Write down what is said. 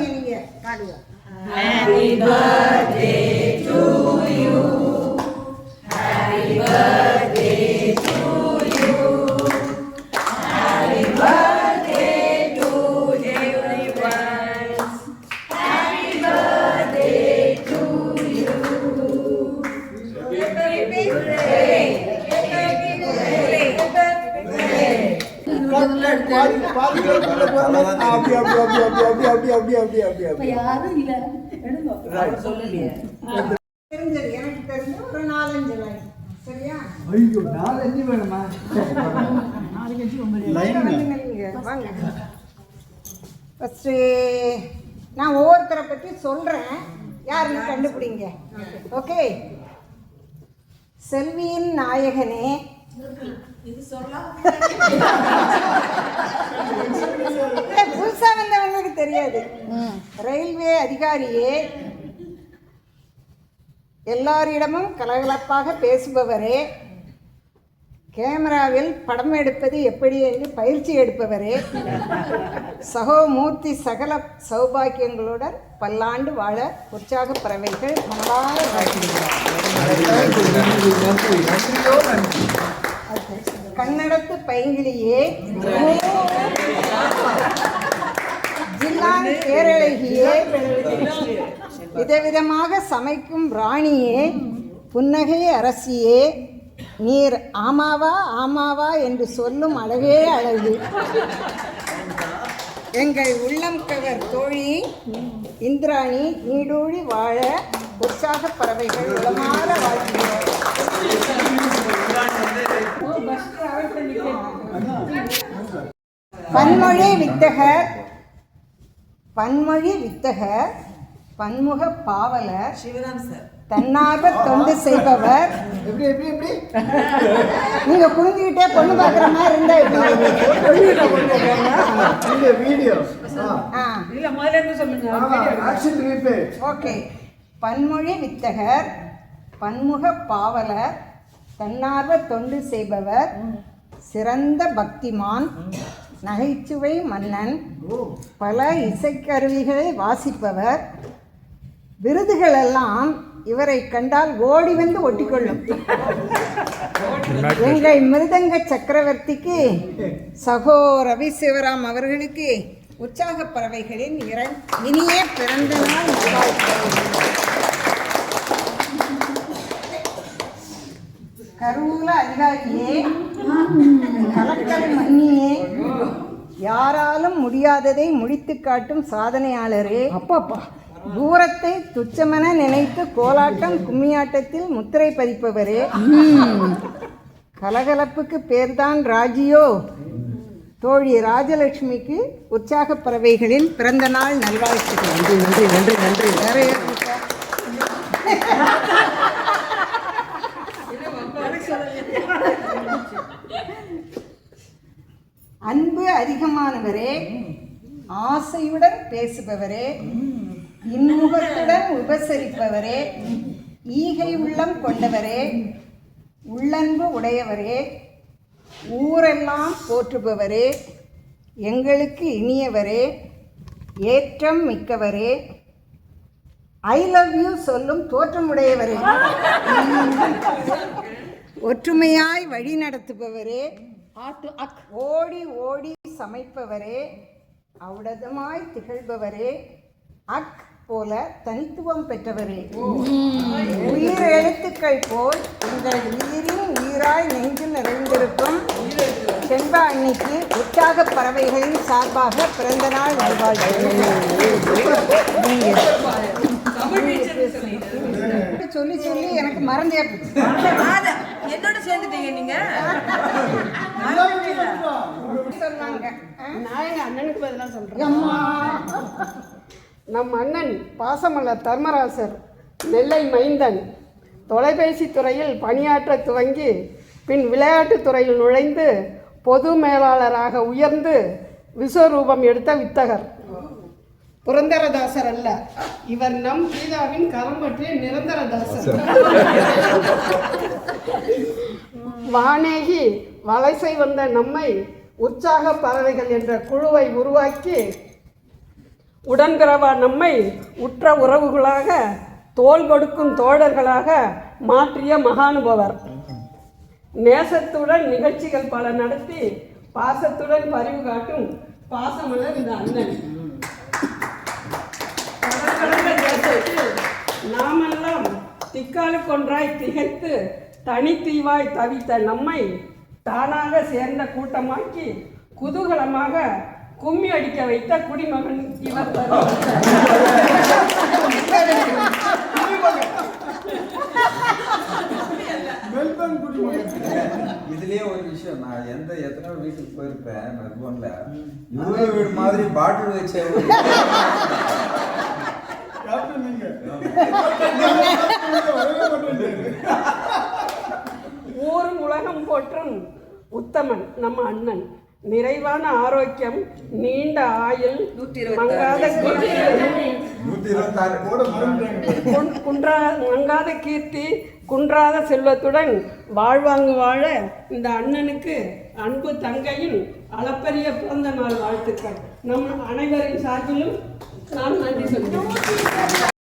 பாடுங்க, நீங்க பாடுங்க. Happy birthday to you. Happy birthday to you. Happy birthday to everyone. Happy birthday to you. Happy birthday. யாரும் இல்ல தெரிஞ்சது எனக்கு தெரிஞ்ச ஒரு 4-5 லைன். சரியா? ஐயோ 4-5 வேணுமா? வாங்க. ஃபஸ்ட்டு நான் ஒவ்வொருத்தரை பற்றி சொல்கிறேன், யாருன்னு கண்டுபிடிங்க. ஓகே. செல்வியின் நாயகனே, புதுசா வந்தவங்களுக்கு தெரியாது. ரயில்வே அதிகாரியே, எல்லாரிடமும் கலகலப்பாக பேசுபவரே, கேமராவில் படம் எடுப்பது எப்படி என்று பயிற்சி எடுப்பவரே, சகோமூர்த்தி சகல சௌபாக்கியங்களுடன் பல்லாண்டு வாழ உற்சாக பறவைகள் மனதார வாழ்த்துகிறார். கன்னடத்து பைங்கிலியே, ஜில்லான் பேரழகியே, விதவிதமாக சமைக்கும் ராணியே, புன்னகை அரசியே, நீர் ஆமாவா ஆமாவா என்று சொல்லும் அழகே அழகு. எங்கள் உள்ளம் கவர் தோழி இந்திராணி நீடூழி வாழ உற்சாக பறவைகள் உளமாற வாழ்கிறார். பன்மொழி வித்தகர், பன்மொழி வித்தகர், பன்முக பாவலர், தன்னார்வ தொண்டு செய்பவர். நீங்க குனிஞ்சுக்கிட்டே பொண்ணு பார்க்குற மாதிரி இருந்தா ஓகே. பன்மொழி வித்தகர், பன்முக பாவலர், தன்னார்வ தொண்டு செய்பவர், சிறந்த பக்திமான், நகைச்சுவை மன்னன், பல இசைக்கருவிகளை வாசிப்பவர். விருதுகள் எல்லாம் இவரை கண்டால் ஓடி வந்து ஒட்டிக்கொள்ளும். எங்கள் மிருதங்க சக்கரவர்த்திக்கு, சகோ ரவி சிவராம் அவர்களுக்கு உற்சாக பறவைகளின் இனிய பிறந்த நாள் நல்வாழ்த்துக்கள். கருவூல அதிகாரியே, கலக்கல் மன்னியே, யாராலும் முடியாததை முடித்து காட்டும் சாதனையாளரே, அப்பப்பா, தூரத்தை துச்சமென நினைத்து கோலாட்டம் கும்மியாட்டத்தில் முத்திரை பதிப்பவரே, கலகலப்புக்கு பேர்தான் ராஜியோ, தோழி ராஜலட்சுமிக்கு உற்சாக பறவைகளின் பிறந்த நாள் நல்வாழ்த்துக்கள். நன்றி நன்றி நன்றி நன்றி. வேற அன்பு அதிகமானவரே, ஆசையுடன் பேசுபவரே, இன்முகத்துடன் உபசரிப்பவரே, ஈகை உள்ளம் கொண்டவரே, உள்ளன்பு உடையவரே, ஊரெல்லாம் போற்றுபவரே, எங்களுக்கு இனியவரே, ஏற்றம் மிக்கவரே, ஐ லவ் யூ சொல்லும் தோற்றமுடையவரே, ஒற்றுமையாய் வழி நடத்துபவரே, ஓடி ஓடி சமைப்பவரே, அவுடதமாய் திகழ்பவரே, அக் போல தனித்துவம் பெற்றவரே, உயிர் எழுத்துக்கள் போல் உங்கள் உயிரின் உயிராய் நெஞ்சில் நிறைந்திருக்கும் செண்பா அன்னைக்கு உற்சாக பறவைகளின் சார்பாக பிறந்த நாள் நல்வாழ்த்துக்கள். சொல்லி சொல்லி எனக்கு மறந்தே என்னோட சேர்ந்துட்டீங்க நீங்க. சொன்னாங்க. நான் எங்க அண்ணனுக்கு பதிலாக சொல்றேன். நம் அண்ணன் பாசமலர் தர்மராசர், நெல்லை மைந்தன், தொலைபேசி துறையில் பணியாற்ற துவங்கி பின் விளையாட்டுத் துறையில் நுழைந்து பொது மேலாளராக உயர்ந்து விஸ்வரூபம் எடுத்த வித்தகர். புரந்தரதாசர் அல்ல, இவர் நம் கீதாவின் கரம் பற்றிய நிரந்தரதாசர். வானேகி வலசை வந்த நம்மை உற்சாக பறவைகள் என்ற குழுவை உருவாக்கி உடன்பிறவா நம்மை உற்ற உறவுகளாக தோள் கொடுக்கும் தோழர்களாக மாற்றிய மகானுபவர். நேசத்துடன் நிகழ்ச்சிகள் பல நடத்தி பாசத்துடன் பரிவு காட்டும் பாசமலர் இந்த அண்ணன். கடந்த தேசத்தில் நாமெல்லாம் திக்காலுக்கொன்றாய் திகைத்து தனித்தீவாய் தவித்த நம்மை தானாக சேர்ந்த கூட்டமாக்கி குதூகலமாக கும்மி அடிக்க வைத்த குடிமகன் இவர். இதுலயே ஒரு விஷயம், நான் எத்தனையோ வீட்டுக்கு போயிருப்பேன் மெல்போர்ன்ல. இவங்க வீடு மாதிரி பாட்டில் வச்ச ஊரும் உலகம் போற்றும் உத்தமன் நம்ம அண்ணன். நிறைவான ஆரோக்கியம், நீண்ட ஆயுள், மங்காத கீர்த்தி, குன்றாத செல்வத்துடன் வாழ்வாங்கு வாழ இந்த அண்ணனுக்கு அன்பு தங்கையின் அளப்பரிய பிறந்த நாள் வாழ்த்துக்கள். நம் அனைவரின் சார்பிலும் நான் நன்றி சொல்கிறேன்.